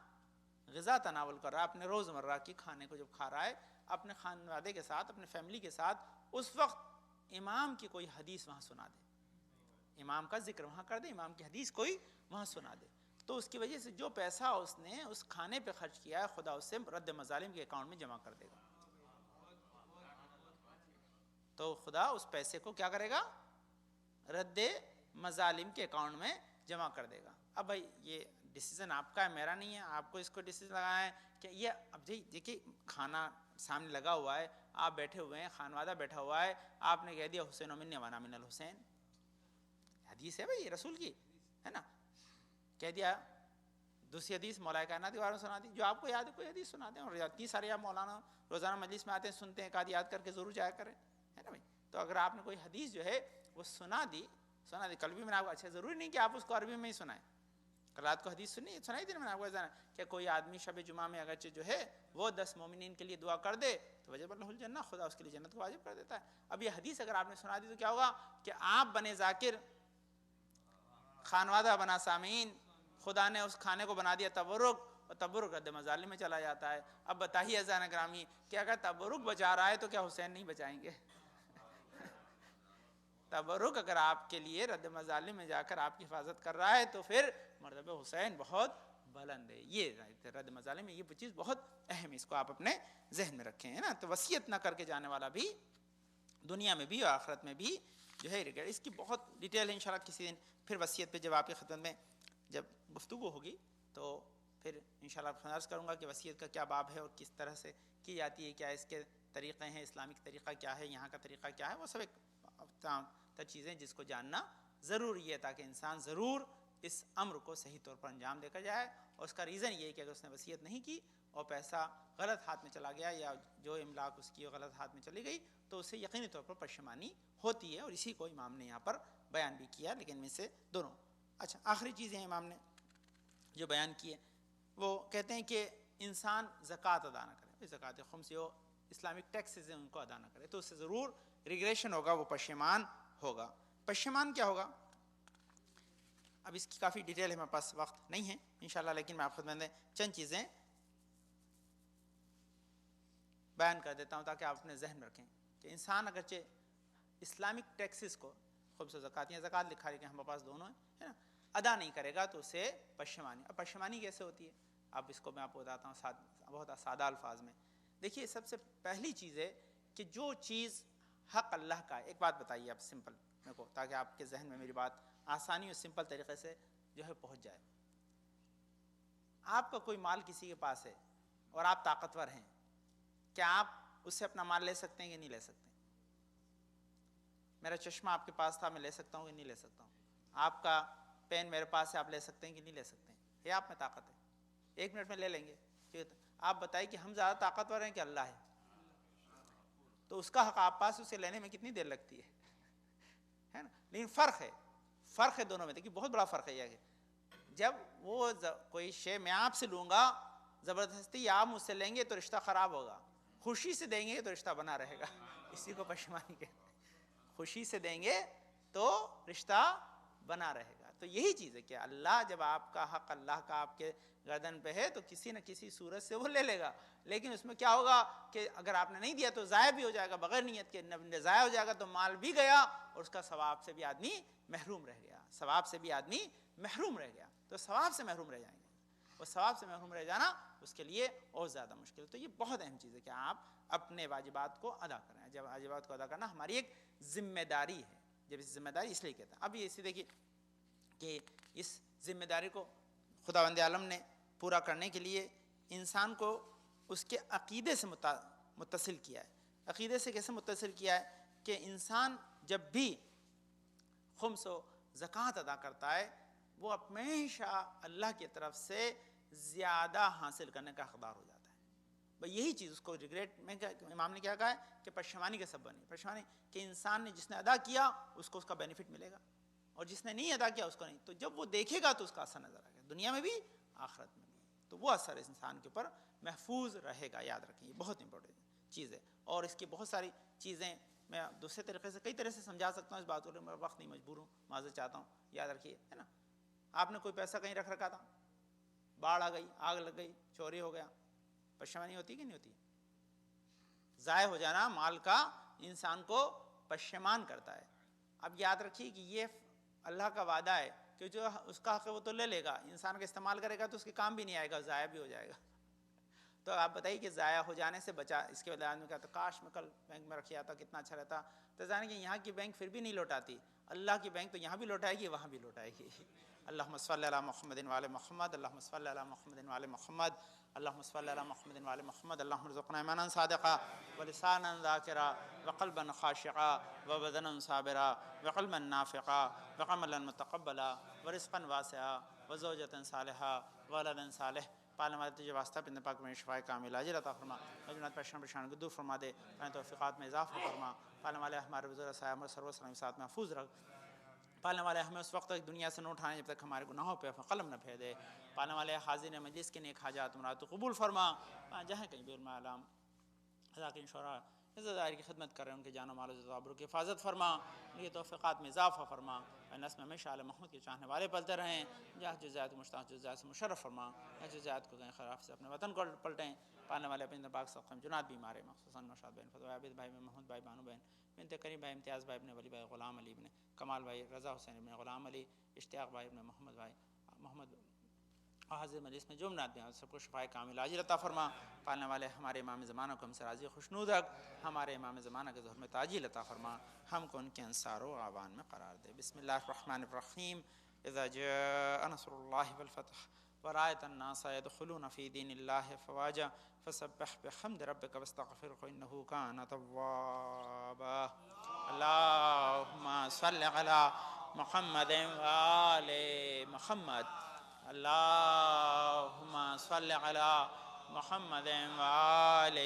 غذا تناول کر رہا ہے، اپنے روزمرہ کی کھانے کو جب کھا رہا ہے اپنے خانوادے کے ساتھ، اپنے فیملی کے ساتھ، اس وقت امام کی کوئی حدیث وہاں سنا دے، امام کا ذکر وہاں کر دے، امام کی حدیث کوئی وہاں سنا دے، تو اس کی وجہ سے جو پیسہ اس نے اس کھانے پہ خرچ کیا ہے خدا اس سے رد مظالم کے اکاؤنٹ میں جمع کر دے گا. تو خدا اس پیسے کو کیا کرے گا؟ رد مظالم کے اکاؤنٹ میں جمع کر دے گا. اب بھائی یہ ڈیسیزن آپ کا ہے، میرا نہیں ہے. آپ کو اس کو ڈیسیزن لگانا ہے کہ یہ اب جی دیکھیے کھانا سامنے لگا ہوا ہے، آپ بیٹھے ہوئے ہیں، خانوادہ بیٹھا ہوا ہے، آپ نے کہہ دیا حسین من وانا من الحسین، حدیث ہے بھائی رسول کی، ہے نا، کہہ دیا. دوسری حدیث مولا کائنات کے بارے میں سنا دی، جو آپ کو یاد ہے کوئی حدیث سنا دیں. اور اتنی سارے آپ مولانا روزانہ مجلس میں آتے ہیں، سنتے ہیں، ایک آدھ یاد کر کے ضرور جایا کریں، ہے نا بھائی. تو اگر آپ نے کوئی حدیث جو ہے وہ سنا دی. کل بھی میں نے آپ کو، اچھا ضروری نہیں کہ آپ اس کو عربی میں ہی سنائیں. کل رات کو حدیث سنائی تھی میں نے آپ کو کہ کوئی آدمی شب جمعہ میں اگرچہ جو ہے وہ 10 مومنین کے لیے دعا کر دے تو وجب اللہ الجنہ، خدا اس کے لیے جنت کو واجب کر دیتا ہے. اب یہ حدیث اگر آپ نے سنا دی تو کیا ہوگا کہ آپ بنے ذاکر، خانوادہ بنا سامعین، خدا نے اس کھانے کو بنا دیا تبرک، اور تبرک رد مظالم میں چلا جاتا ہے. اب بتائیے عزیزان گرامی کہ اگر تبرک بچا رہا ہے تو کیا حسین نہیں بچائیں گے؟ تبرک اگر آپ کے لیے رد مظالم میں جا کر آپ کی حفاظت کر رہا ہے تو پھر مرتبہ حسین بہت بلند ہے. یہ رد مظالم میں یہ چیز بہت اہم ہے، اس کو آپ اپنے ذہن میں رکھیں، ہے نا. تو وصیت نہ کر کے جانے والا بھی دنیا میں بھی اور آخرت میں بھی جو ہے ریگریٹ. اس کی بہت ڈیٹیل ہے انشاءاللہ کسی دن پھر وصیت پہ جب آپ کی خدمت میں جب گفتگو ہوگی تو پھر انشاءاللہ عرض کروں گا کہ وصیت کا کیا باب ہے اور کس طرح سے کی جاتی ہے، کیا اس کے طریقے ہیں، اسلامک طریقہ کیا ہے، یہاں کا طریقہ کیا ہے. وہ سب ایک تمام چیزیں جس کو جاننا ضروری ہے تاکہ انسان ضرور اس امر کو صحیح طور پر انجام دے کر جائے. اور اس کا ریزن یہ ہے کہ اگر اس نے وصیت نہیں کی اور پیسہ غلط ہاتھ میں چلا گیا یا جو املاک اس کی غلط ہاتھ میں چلی گئی تو اسے یقینی طور پر پشیمانی ہوتی ہے. اور اسی کو امام نے یہاں پر بیان بھی کیا، لیکن میں سے دونوں. اچھا آخری چیزیں امام نے جو بیان کی ہے وہ کہتے ہیں کہ انسان زکوٰۃ ادا نہ کرے. زکوٰۃ خمس جو اسلامک ٹیکسز ہیں ان کو ادا نہ کرے تو اس سے ضرور ریگریشن ہوگا، وہ پشیمان ہوگا. پشیمان کیا ہوگا؟ اب اس کی کافی ڈیٹیل ہے، میرے پاس وقت نہیں ہے انشاءاللہ، لیکن میں آپ خدمت میں چند چیزیں بیان کر دیتا ہوں تاکہ آپ اپنے ذہن میں رکھیں کہ انسان اگرچہ اسلامک ٹیکسز کو خمس و زکوٰۃ یا زکوٰۃ لکھا ہے کہ ہمارے پاس دونوں ہیں نا، ادا نہیں کرے گا تو اسے پشیمانی. اب پشیمانی کیسے ہوتی ہے؟ اب اس کو میں آپ کو بتاتا ہوں بہت سادہ الفاظ میں. دیکھیے سب سے پہلی چیز ہے کہ جو چیز حق اللہ کا ہے. ایک بات بتائیے آپ سمپل میرے کو تاکہ آپ کے ذہن میں میری بات آسانی اور سمپل طریقے سے جو ہے پہنچ جائے. آپ کا کوئی مال کسی کے پاس ہے اور آپ طاقتور ہیں، کیا آپ اس سے اپنا مال لے سکتے ہیں کہ نہیں لے سکتے؟ میرا چشمہ آپ کے پاس تھا، میں لے سکتا ہوں کہ نہیں لے سکتا ہوں؟ آپ کا پین میرے پاس ہے، آپ لے سکتے ہیں کہ نہیں لے سکتے ہیں؟ یہ آپ میں طاقت ہے، 1 منٹ میں لے لیں گے. آپ بتائیے کہ ہم زیادہ طاقتور ہیں کہ اللہ ہے؟ تو اس کا حق آپ پاس، اسے لینے میں کتنی دیر لگتی ہے نا. لیکن فرق ہے دونوں میں. دیکھیے بہت بڑا فرق ہے یہ کہ جب وہ کوئی شے میں آپ سے لوں گا زبردستی، آپ مجھ سے لیں گے تو رشتہ خراب ہوگا. خوشی سے دیں گے تو رشتہ بنا رہے گا. اسی کو پشیمانی کہتے ہیں. خوشی سے دیں گے تو رشتہ بنا رہے گا. تو یہی چیز ہے کہ اللہ جب آپ کا حق اللہ کا آپ کے گردن پہ ہے تو کسی نہ کسی صورت سے وہ لے لے گا. لیکن اس میں کیا ہوگا کہ اگر آپ نے نہیں دیا تو ضائع بھی ہو جائے گا، بغیر نیت کے ضائع ہو جائے گا تو مال بھی گیا اور اس کا ثواب سے بھی آدمی محروم رہ گیا. ثواب سے بھی آدمی محروم رہ گیا. تو ثواب سے محروم رہ جائیں گے، اور ثواب سے محروم رہ جانا اس کے لیے اور زیادہ مشکل. تو یہ بہت اہم چیز ہے کہ آپ اپنے واجبات کو ادا کریں. جب واجبات کو ادا کرنا ہماری ایک ذمہ داری ہے. جب اس ذمہ داری اس لیے کہتا ہے. اب یہ اسی دیکھیے کہ اس ذمہ داری کو خداوند عالم نے پورا کرنے کے لیے انسان کو اس کے عقیدے سے متصل کیا ہے. عقیدے سے کیسے متصل کیا ہے کہ انسان جب بھی خمس و زکوٰۃ ادا کرتا ہے وہ ہمیشہ اللہ کی طرف سے زیادہ حاصل کرنے کا حقدار ہو جاتا ہے. بھئی یہی چیز اس کو ریگریٹ میں امام نے کیا کہا ہے کہ پشیمانی کا سبب نہیں. پشیمانی کہ انسان نے جس نے ادا کیا اس کو اس کا بینیفٹ ملے گا اور جس نے نہیں ادا کیا اس کو نہیں. تو جب وہ دیکھے گا تو اس کا اثر نظر آئے گا، دنیا میں بھی آخرت میں بھی. تو وہ اثر اس انسان کے اوپر محفوظ رہے گا. یاد رکھیں یہ بہت امپورٹنٹ چیز ہے. اور اس کی بہت ساری چیزیں میں دوسرے طریقے سے کئی طرح سے سمجھا سکتا ہوں. اس بات کو میں وقت نہیں، مجبور ہوں، معذرت چاہتا ہوں. یاد رکھیے ہے نا، آپ نے کوئی پیسہ کہیں رکھ رکھا تھا، باڑھ آ گئی، آگ لگ گئی، چوری ہو گیا، پشیمانی ہوتی کہ نہیں ہوتی؟ ضائع ہو جانا مال کا انسان کو پشیمان کرتا ہے. اب یاد رکھیے کہ یہ اللہ کا وعدہ ہے کہ جو اس کا حق ہے وہ تو لے لے گا، انسان کا استعمال کرے گا تو اس کے کام بھی نہیں آئے گا، ضائع بھی ہو جائے گا۔ تو آپ بتائیے کہ ضائع ہو جانے سے بچا، اس کے بعد آدمی کہتا کاش میں کل بینک میں رکھ آتا کتنا اچھا رہتا، تو جانے کہ یہاں کی بینک پھر بھی نہیں لوٹاتی، اللہ کی بینک تو یہاں بھی لوٹائے گی وہاں بھی لوٹائے گی۔ اللہم صلی علی محمد وعلی محمد، اللہم صلی علی محمد وعلی محمد، اللہم صلی علی محمد وعلی محمد، اللہم ارزقنا ایمانا صادقا ولسانا ذاکرا وقلبا خاشعا وبدنا صابرا وقلبا نافقا وعملا متقبلا ورزقا واسعا وزوجة صالحا ولدا صالح۔ پالنے والے تجھے واسطہ پندر پاک میں شفائے کامل عاجل عطا فرما، مجموعات پریشان پریشان کو دور فرما دے، اپنے توفیقات میں اضافہ فرما۔ پالنے والے ہمارے بزرگ صاحب سرور سلام ساتھ محفوظ رکھ۔ پالنے والے ہمیں اس وقت تک دنیا سے نہ اٹھانے جب تک ہمارے گناہوں پہ قلم نہ پھیرے۔ پالنے والے حاضرین مجلس کے نیک حاجات مراد قبول فرما، جہاں کہیں بھی علماء علام ذاکرین شعراء عزت دائر کی خدمت کر رہے ہیں، ان کے جان و مال و آبرو کی حفاظت فرما، ان کے توفیقات میں اضافہ فرما، نسل میں ہمیشہ آل محمد کے چاہنے والے پلتے رہیں، جہاں جزیات مشتاق جزیات سے مشرف فرما، جزیات کو کہیں خلاف سے اپنے وطن کو پلٹیں۔ پالنے والے اپنے پاک صدقہ میں جنات بیمار ہیں، مخصوصاً نوشاد بہن فتوی عابد بھائی میں محمد بھائی بانو بہن بنت کریم بھائی امتیاز بھائی ابن ولی بھائی غلام علی ابن کمال بھائی رضا حسین ابن غلام علی اشتیاق بھائی ابن محمد بھائی محمد حاضر مجلس میں جو منات ہیں سب کو شفائے کامل عاجل عطا فرما۔ پالنے والے ہمارے امام زمانہ کو ہم سے راضی خوشنود رکھ، ہمارے امام زمانہ کے ظہر میں تعجیل عطا فرما، ہم کو ان کے انصار و اعوان میں قرار دے۔ بسم اللہ الرحمن الرحیم، اذا جاء نصر اللہ والفتح ورأيت الناس يدخلون في دين الله افواجا فسبح بحمد ربك واستغفره انه كان توابا۔ اللهم صل على محمد وآل محمد، اللهم صل على محمد وآل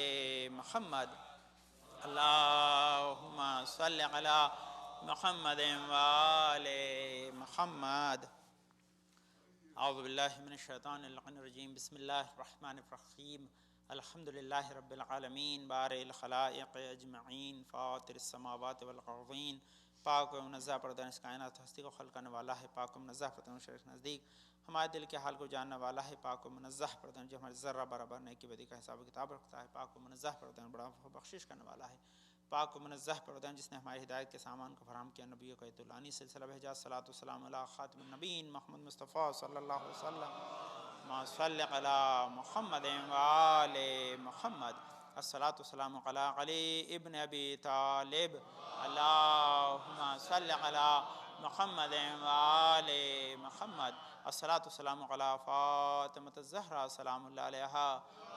محمد، اللهم صل على محمد وآل محمد۔ اعوذ باللہ من الشیطان اللعین الرجیم، بسم اللہ الرحمن الرحیم، الحمد للہ رب العالمین بارئ الخلائق اجمعین فاطر السماوات والارضین۔ پاک و منزہ پردہ اس کائنات ہستی کو خلق کرنے والا ہے، پاک و منزہ پردہ شریک نزدیک ہمارے دل کے حال کو جاننے والا ہے، پاک و منزہ پردہ جو ہمارے ذرہ برابر نیکی بدی کا حساب و کتاب رکھتا ہے، پاک و منزہ پردہ بڑا بخشش کرنے والا ہے، پاک و منزہ پردہ جس نے ہماری ہدایت کے سامان کو فراہم کیا، نبیوں کا طولانی سلسلہ بھیجا، صلاۃ والسلام علی خاتم النبیین محمد مصطفیٰ صلی اللہ علیہ وسلم، ما صلی علی محمد وآل محمد، الصلاۃ والسلام علی علی ابن ابی طالب، اللہم صلی علی محمد وآل محمد، الصلاۃ والسلام علی فاطمۃ الزہرا سلام اللہ علیہا،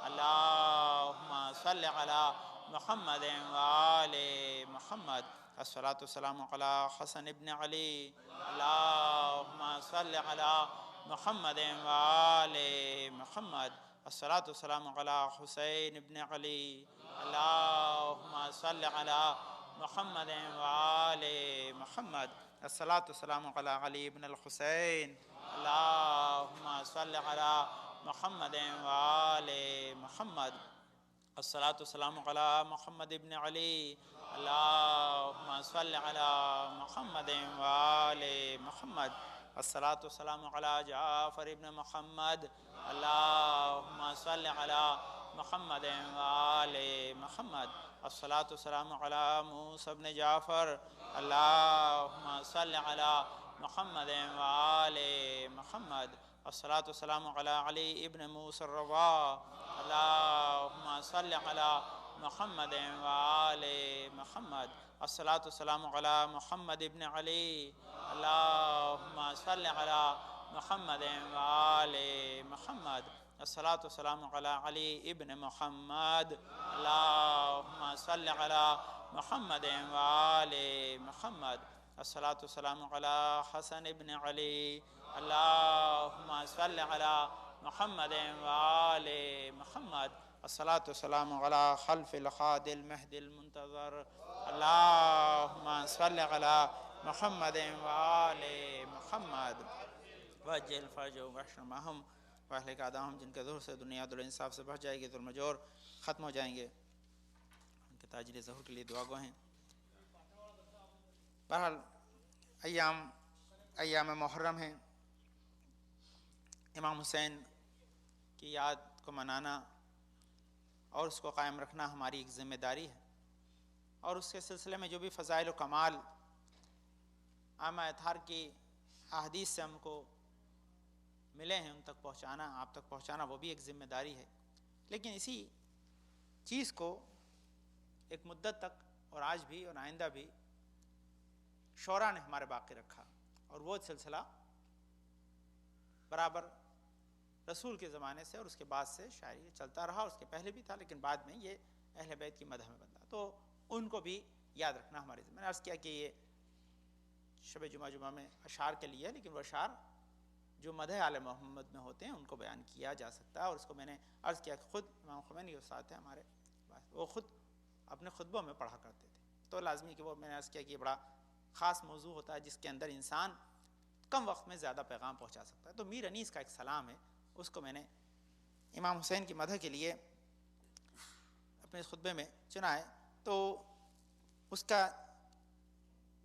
اللہم صلی علی محمد وآل محمد، الصلاۃ والسلام علی حسن ابن علی، اللہم صلی علی محمد وآل محمد، الصلاۃ والسلام علی حسین ابن علی، اللہم صلی علی محمد وآل محمد، الصلاۃ والسلام علی علی ابن الحسین، اللہم صلی علی محمد وآل محمد، الصلاۃ والسلام علی محمد ابن علی، اللہم صلی علی محمد وآل محمد، الصلاۃ والسلام علی جعفر ابن محمد، اللہم صلی علی محمد وآل محمد، الصلاۃ والسلام علی موسیٰ ابن جعفر، اللہم صلی علی محمد وآل محمد، الصلاۃ والسلام علی علی ابن موسیٰ الرضا، اللہم صلی علی محمد وآل محمد، الصلاۃ والسلام علی محمد ابن علی، اللہم صلی علی محمد وآل محمد، الصلاۃ والسلام علی علی ابن محمد، اللہم صلی علی محمد وآل محمد، الصلاۃ والسلام علی حسن ابن علی، اللہم صلی علی محمد وآل محمد، الصلاۃ والسلام علی خلف الخاد المہد المنتظر، اللہم صلی علی محمد وآل محمد، وجل فرجہم واحشرمہم واہلک اعداءہم، جن کے ظہور سے دنیا عدل و انصاف سے بچ جائے گی، ظلم و جور ختم ہو جائیں گے، ان کے تاجیل ظہور کے لیے دعا گو ہیں۔ بہرحال ایام محرم ہیں، امام حسین کی یاد کو منانا اور اس کو قائم رکھنا ہماری ایک ذمہ داری ہے، اور اس کے سلسلے میں جو بھی فضائل و کمال عامہ اطہار کی احادیث سے ہم کو ملے ہیں ان تک پہنچانا، آپ تک پہنچانا وہ بھی ایک ذمہ داری ہے. لیکن اسی چیز کو ایک مدت تک اور آج بھی اور آئندہ بھی شعراء نے ہمارے باقی رکھا، اور وہ سلسلہ برابر رسول کے زمانے سے اور اس کے بعد سے شاعری چلتا رہا. اس کے پہلے بھی تھا لیکن بعد میں یہ اہل بیت کی مدح میں بنتا. تو ان کو بھی یاد رکھنا ہمارے ذمہ. میں نے عرض کیا کہ یہ شب جمعہ میں اشعار کے لیے، لیکن وہ اشعار جو مدح آل محمد میں ہوتے ہیں ان کو بیان کیا جا سکتا ہے. اور اس کو میں نے عرض کیا کہ خود امام خمینی کے ساتھ ہیں ہمارے، وہ خود اپنے خطبوں میں پڑھا کرتے تھے. تو لازمی کہ وہ میں نے عرض کیا کہ یہ بڑا خاص موضوع ہوتا ہے جس کے اندر انسان کم وقت میں زیادہ پیغام پہنچا سکتا ہے. تو میر انیس کا ایک سلام ہے، اس کو میں نے امام حسین کی مدح کے لیے اپنے خطبے میں چنا ہے. تو اس کا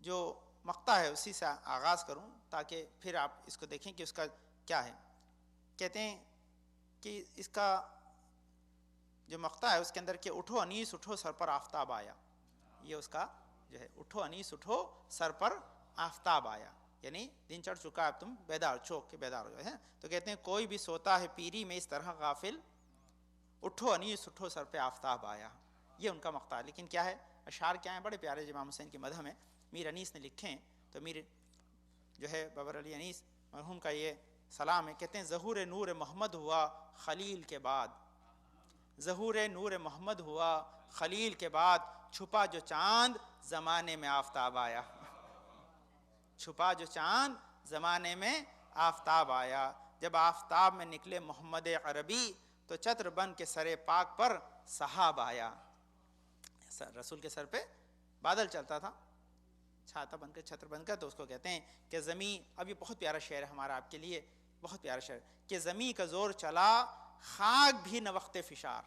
جو مقطع ہے اسی سے آغاز کروں تاکہ پھر آپ اس کو دیکھیں کہ اس کا کیا ہے. کہتے ہیں کہ اس کا جو مقطع ہے اس کے اندر کہ اٹھو انیس اٹھو سر پر آفتاب آیا، یہ اس کا جو ہے اٹھو انیس اٹھو سر پر آفتاب آیا، یعنی دن چڑھ چکا ہے اب تم بیدار چوک کے بیدار ہو جائے ہیں. تو کہتے ہیں کوئی بھی سوتا ہے پیری میں اس طرح غافل، اٹھو انیس اٹھو سر پہ آفتاب آیا. یہ ان کا مقطع ہے. لیکن کیا ہے اشعار کیا ہیں بڑے پیارے امام حسین کی مدح میں میر انیس نے لکھے ہیں. تو میر جو ہے بابر علی انیس مرحوم کا یہ سلام ہے. کہتے ہیں ظہور نور محمد ہوا خلیل کے بعد، ظہور نور محمد ہوا خلیل کے بعد، چھپا جو چاند زمانے میں آفتاب آیا. چھپا جو چاند زمانے میں آفتاب آیا. جب آفتاب میں نکلے محمد عربی تو چتر بن کے سر پاک پر سحاب آیا. رسول کے سر پہ بادل چلتا تھا چھاتا بن کر چھتر بن کر. تو اس کو کہتے ہیں کہ زمیں، اب یہ بہت پیارا شعر ہے ہمارا آپ کے لیے، بہت پیارا شعر، کہ زمیں کا زور چلا خاک بھی نہ وقت فشار.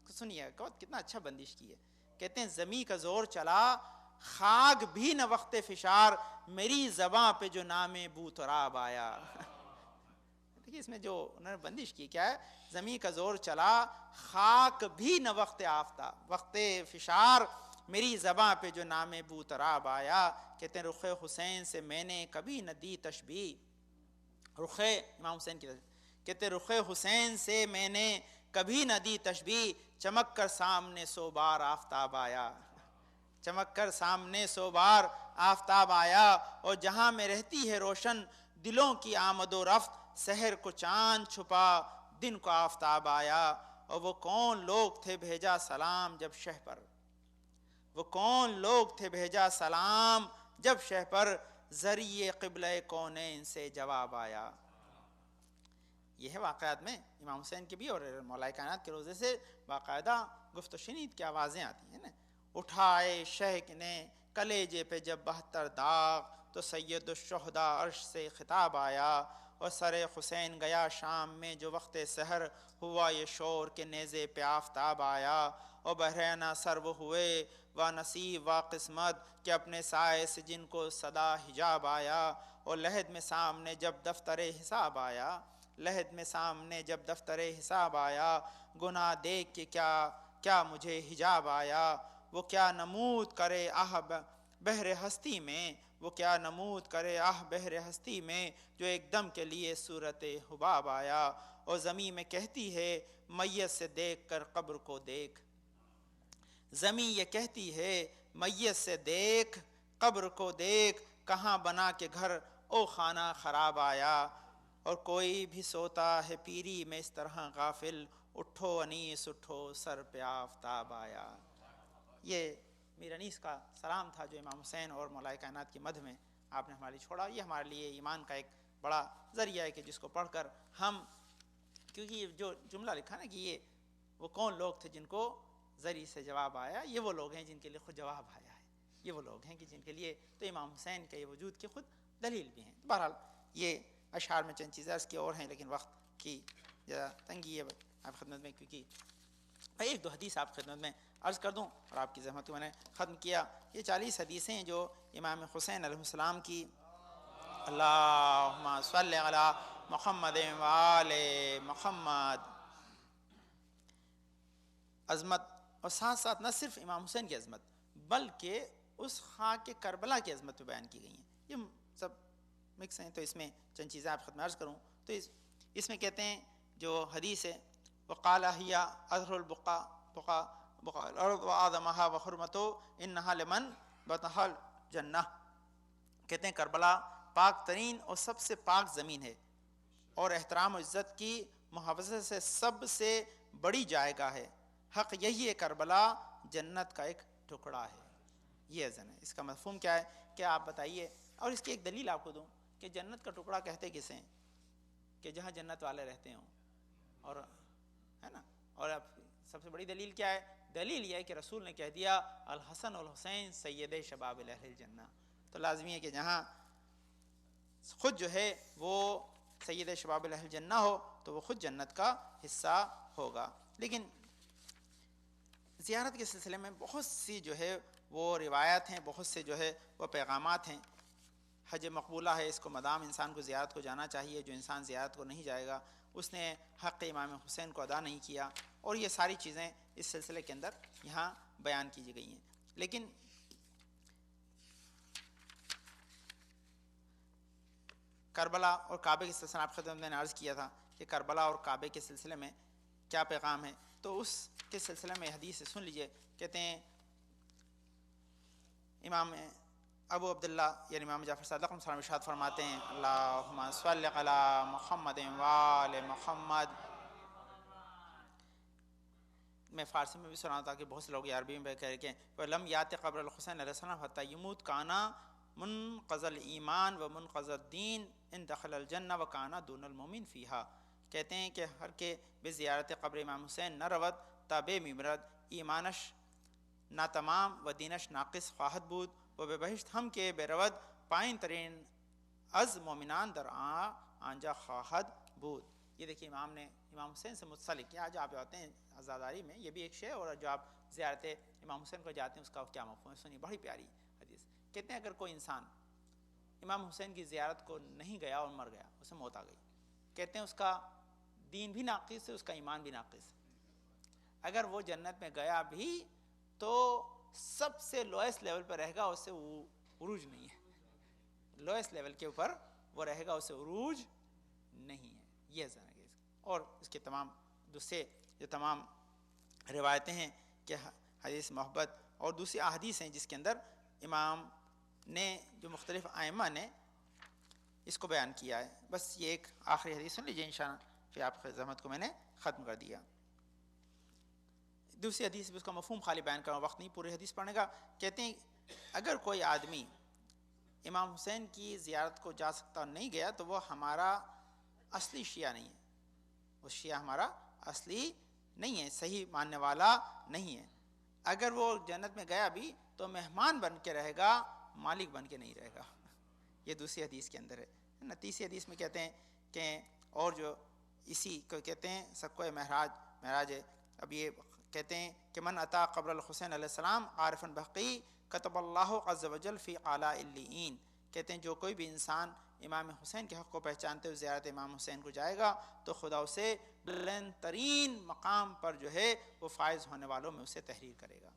سنیے کتنا اچھا بندش کی ہے. کہتے ہیں زمیں کا زور چلا خاک بھی نہ وقت فشار، میری زباں پہ جو نام بو تراب آیا. دیکھیے اس میں جو انہوں نے بندش کی کیا ہے، زمیں کا زور چلا خاک بھی نہ وقت آفتاب وقت فشار، میری زباں پہ جو نام بو تراب آیا. کہتے ہیں رخ حسین سے میں نے کبھی نہ دی تشبیہ، رخ امام حسین کی کہتے ہیں رخ حسین سے میں نے کبھی نہ دی تشبیہ، چمک کر سامنے سو بار آفتاب آیا. چمک کر سامنے سو بار آفتاب آیا. اور جہاں میں رہتی ہے روشن دلوں کی آمد و رفت، سحر کو چاند چھپا دن کو آفتاب آیا. اور وہ کون لوگ تھے بھیجا سلام جب شہ پر، وہ کون لوگ تھے بھیجا سلام جب شہ پر، ذریعے قبلہ کونین سے جواب آیا. یہ ہے واقعات میں امام حسین کی بھی اور مولا کائنات کے روزے سے باقاعدہ گفت و شنید کی آوازیں آتی ہیں نا. اٹھائے شہق نے کلیجے پہ جب 72 داغ، تو سید الشہداء عرش سے خطاب آیا. اور سر حسین گیا شام میں جو وقت سحر، ہوا یہ شور کے نیزے پہ آفتاب آیا. اور بحرینہ سرو ہوئے و نصیب و قسمت، کہ اپنے سائے سے جن کو صدا حجاب آیا. اور لحد میں سامنے جب دفتر حساب آیا، لحد میں سامنے جب دفتر حساب آیا، گناہ دیکھ کے کیا مجھے حجاب آیا. وہ کیا نمود کرے بحر ہستی میں، وہ کیا نمود کرے بحر ہستی میں، جو ایک دم کے لیے صورت حباب آیا. اور زمین میں کہتی ہے میت سے دیکھ کر قبر کو دیکھ، زمین یہ کہتی ہے میت سے دیکھ قبر کو دیکھ، کہاں بنا کے گھر او خانہ خراب آیا. اور کوئی بھی سوتا ہے پیری میں اس طرح غافل، اٹھو انیس اٹھو سر پہ آفتاب آیا. یہ میر انیس کا سلام تھا جو امام حسین اور مولا کائنات کی مدح میں آپ نے ہمارے لیے چھوڑا. یہ ہمارے لیے ایمان کا ایک بڑا ذریعہ ہے کہ جس کو پڑھ کر ہم، کیونکہ یہ جو جملہ لکھا نا کہ یہ وہ کون لوگ تھے جن کو ذریعے سے جواب آیا، یہ وہ لوگ ہیں جن کے لیے خود جواب آیا ہے. یہ وہ لوگ ہیں کہ جن کے لیے تو امام حسین کے وجود کی خود دلیل بھی ہیں. بہرحال یہ اشعار میں چند چیزیں عرض کی اور ہیں لیکن وقت کی ذرا تنگی ہے آپ خدمت میں، کیونکہ ایک دو حدیث آپ خدمت میں عرض کر دوں اور آپ کی زحمت کو میں نے ختم کیا. یہ 40 حدیثیں ہیں جو امام حسین علیہ السلام کی، اللہم صلی علی محمد وآل محمد، عظمت، اور ساتھ ساتھ نہ صرف امام حسین کی عظمت بلکہ اس خاک کربلا کی عظمت بیان کی گئی ہیں. یہ سب مکس ہیں، تو اس میں چند چیزیں آپ خدمت عرض کروں تو اس میں کہتے ہیں جو حدیث ہے وقال هي اظهر البقاء بقاء الارض واعظمها وحرمته انها لمن بطح الجنہ، کہتے ہیں کربلا پاک ترین اور سب سے پاک زمین ہے اور احترام و عزت کی محافظت سے سب سے بڑی جائے گاہ ہے، حق یہی ہے کربلا جنت کا ایک ٹکڑا ہے۔ یہ اذن ہے، اس کا مفہوم کیا ہے کہ آپ بتائیے، اور اس کی ایک دلیل آپ کو دوں کہ جنت کا ٹکڑا کہتے کسے ہیں کہ جہاں جنت والے رہتے ہوں، اور ہے نا، اور اب سب سے بڑی دلیل کیا ہے؟ دلیل یہ ہے کہ رسول نے کہہ دیا الحسن والحسین سید شباب اہل الجنہ، تو لازمی ہے کہ جہاں خود جو ہے وہ سید شباب اہل الجنہ ہو تو وہ خود جنت کا حصہ ہوگا۔ لیکن زیارت کے سلسلے میں بہت سی جو ہے وہ روایات ہیں، بہت سے جو ہے وہ پیغامات ہیں۔ حج مقبولہ ہے، اس کو مدام انسان کو زیارت کو جانا چاہیے، جو انسان زیارت کو نہیں جائے گا اس نے حق امام حسین کو ادا نہیں کیا، اور یہ ساری چیزیں اس سلسلے کے اندر یہاں بیان کی گئی ہیں۔ لیکن کربلا اور کعبے کے سلسلے میں آپ خدمت میں نے عرض کیا تھا کہ کربلا اور کعبے کے سلسلے میں کیا پیغام ہے، تو اس کے سلسلے میں حدیث سن لیجئے۔ کہتے ہیں امام ابو عبداللہ یعنی امام جعفر صادق علیہ السلام ارشاد فرماتے ہیں اللہم صل علی محمد وآل محمد۔ میں فارسی میں بھی سنا تھا کہ بہت سے لوگ عربی میں کہہ رہے کہ وَلَمْ يَأْتِ قبر الحسین علیہ السلام حتى يموت کانا منقض الایمان و منقض الدین ان دخل الجنہ و کانا دون المؤمن فیہا۔ کہتے ہیں کہ ہر کے بے زیارت قبر امام حسین نہ رود تا بے میمرد ایمانش نا تمام و دینش ناقص خواہد بود و بے بہشت ہم کے بے رود پائن ترین از مومنان در آنجا خواہد بود۔ یہ دیکھیے امام نے امام حسین سے متسلق کیا، جو آپ جاتے ہیں عزاداری میں یہ بھی ایک شے، اور جو آپ زیارت امام حسین کو جاتے ہیں اس کا کیا مفہوم ہے، سنیے بڑی پیاری حدیث۔ کہتے ہیں اگر کوئی انسان امام حسین کی زیارت کو نہیں گیا اور مر گیا، اسے موت آ گئی، کہتے ہیں اس کا دین بھی ناقص ہے، اس کا ایمان بھی ناقص ہے۔ اگر وہ جنت میں گیا بھی تو سب سے لوئسٹ لیول پر رہے گا، اس سے عروج نہیں ہے، لوئسٹ لیول کے اوپر وہ رہے گا، اس سے عروج نہیں ہے۔ یہ ذرا اور اس کے تمام دوسرے جو تمام روایتیں ہیں کہ حدیث محبت اور دوسری احادیث ہیں جس کے اندر امام نے جو مختلف ائمہ نے اس کو بیان کیا ہے۔ بس یہ ایک آخری حدیث سن لیجیے انشاءاللہ، پھر آپ کی زحمت کو میں نے ختم کر دیا۔ دوسری حدیث بھی اس کا مفہوم خالی بیان کرنا وقت نہیں پوری حدیث پڑھنے کا۔ کہتے ہیں اگر کوئی آدمی امام حسین کی زیارت کو جا سکتا اور نہیں گیا تو وہ ہمارا اصلی شیعہ نہیں ہے، وہ شیعہ ہمارا اصلی نہیں ہے، صحیح ماننے والا نہیں ہے۔ اگر وہ جنت میں گیا بھی تو مہمان بن کے رہے گا، مالک بن کے نہیں رہے گا۔ یہ دوسری حدیث کے اندر ہے۔ تیسری حدیث میں کہتے ہیں کہ اور جو اسی کو کہتے ہیں سکوہ معراج ہے۔ اب یہ کہتے ہیں کہ من اتا قبر الحسین علیہ السلام عارفا بحقی کتب اللہ عز وجل فی اعلیٰ علیین۔ کہتے ہیں جو کوئی بھی انسان امام حسین کے حق کو پہچانتے ہوئے زیارت امام حسین کو جائے گا تو خدا اسے بلند ترین مقام پر جو ہے وہ فائز ہونے والوں میں اسے تحریر کرے گا،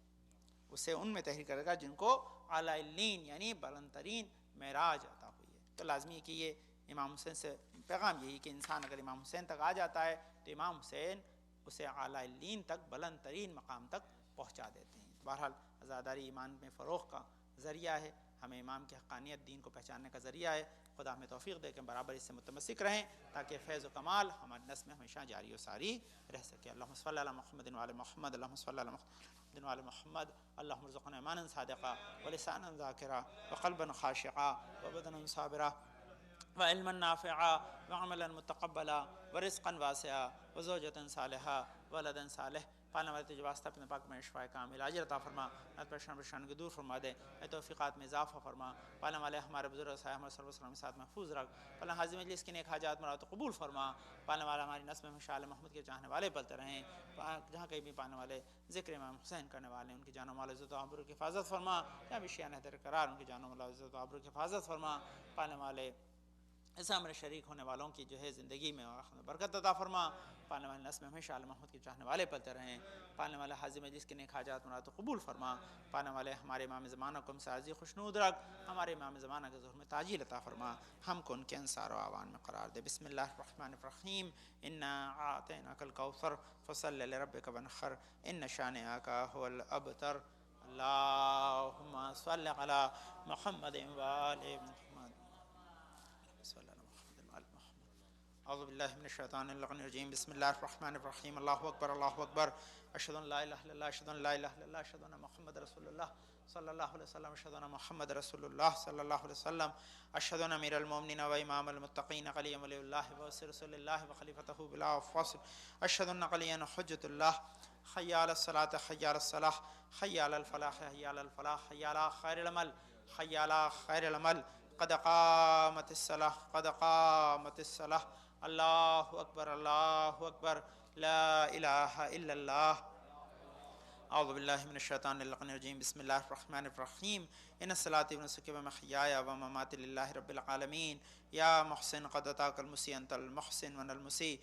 اسے ان میں تحریر کرے گا جن کو اعلیٰ علیین یعنی بلند ترین معراج عطا ہوئی ہے۔ تو لازمی ہے کہ یہ امام حسین سے پیغام یہی کہ انسان اگر امام حسین تک آ جاتا ہے تو امام حسین اسے اعلیٰ علیین تک بلند ترین مقام تک پہنچا دیتے ہیں۔ بہرحال عزاداری ایمان میں فروغ کا ذریعہ ہے، ہمیں امام کی حقانیت دین کو پہچاننے کا ذریعہ ہے۔ خدا ہمیں توفیق دے کہ برابر اس سے متمسک رہیں تاکہ فیض و کمال ہماری نسل میں ہمیشہ جاری و ساری رہ سکے۔ اللہم صلی علی محمد وعلی محمد، اللہم صلی علی محمد وعلی محمد، اللہم ارزقنا ایمانا صادقا ولسانا ذاکرا وقلبا خاشعا وبدنا صابرا وعلما نافعا وعملا متقبلا ورزقا واسعا وزوجة صالحا ولدا صالح۔ پالنے والے تجھے واسطہ اپنے پاک میں شفاء کامل عاجل عطا فرما، پریشان کو دور فرما دے، اے توفیقات میں اضافہ فرما۔ پالنے والے ہمارے بزرگ صاحب ہمارے صلی اللہ علیہ وسلم کے ساتھ محفوظ رکھ۔ پالنے حاضر مجلس کی نیک حاجات مراد قبول فرما۔ پالنے والا ہماری نسل میں ہمیشہ آل محمد کے چاہنے والے پلتے رہیں، جہاں کہیں بھی پالنے والے ذکر امام حسین کرنے والے ان کی جان و مال عزت و آبرو کی حفاظت فرما، جہاں بھی شیعہ نے درقرار ان کی جان و مال عزت و آبرو کی حفاظت فرما۔ پالنے والے اسلام میں شریک ہونے والوں کی جو ہے زندگی میں برکت عطا فرما، پالنے والے نسل میں ہمیشہ آل محمد کے چاہنے والے پلتے رہیں، پالنے والے حاضر مجلس کے نیک حاجات مراد قبول فرما، پالنے والے ہمارے امام زمانہ کو ہم سے عزیز خوشنود رکھ، ہمارے امام زمانہ کے ظہور میں تاجیل عطا فرما، ہم کو ان کے انصار و اعوان میں قرار دے۔ بسم اللہ الرحمن الرحیم، انا اعطیناک الکوثر فصل لربک وانحر ان شانئک هو الابتر۔ اللہم صل علی محمد وآل محمد صلی اللہ علیہ وسلم۔ اعوذ باللہ من الشیطان الرجیم، بسم اللہ الرحمن الرحیم، اللہ اکبر اللہ اکبر، اشہد ان لا الہ الا اللہ، اشہد ان لا الہ الا اللہ، اشہد ان محمد رسول اللہ صلی اللہ علیہ وسلم، اشہد ان محمد رسول اللہ صلی اللہ علیہ وسلم، اشہد ان امیر المومنین و امام المتقین علی ولی اللہ و رسول اللہ و خلیفتہ بلا فاصل، اشہد ان علی حجۃ اللہ، حی علی الصلاۃ حی علی الصلاح، حی علی الفلاح حی علی الفلاح، حی علی خیر العمل حی علی خیر العمل، قد قامت الصلاح قد قامت الصلاح، اللہ اکبر اللہ اکبر، لا الہ الا اللہ۔ اعوذ باللہ من الشیطان الرجیم، بسم اللہ الرحمن الرحیم، ان الصلاۃ ونسکی ومحیای ومماتی للہ رب العالمین، یا محسن قد اتاک المسیء انت المحسن ون المسیء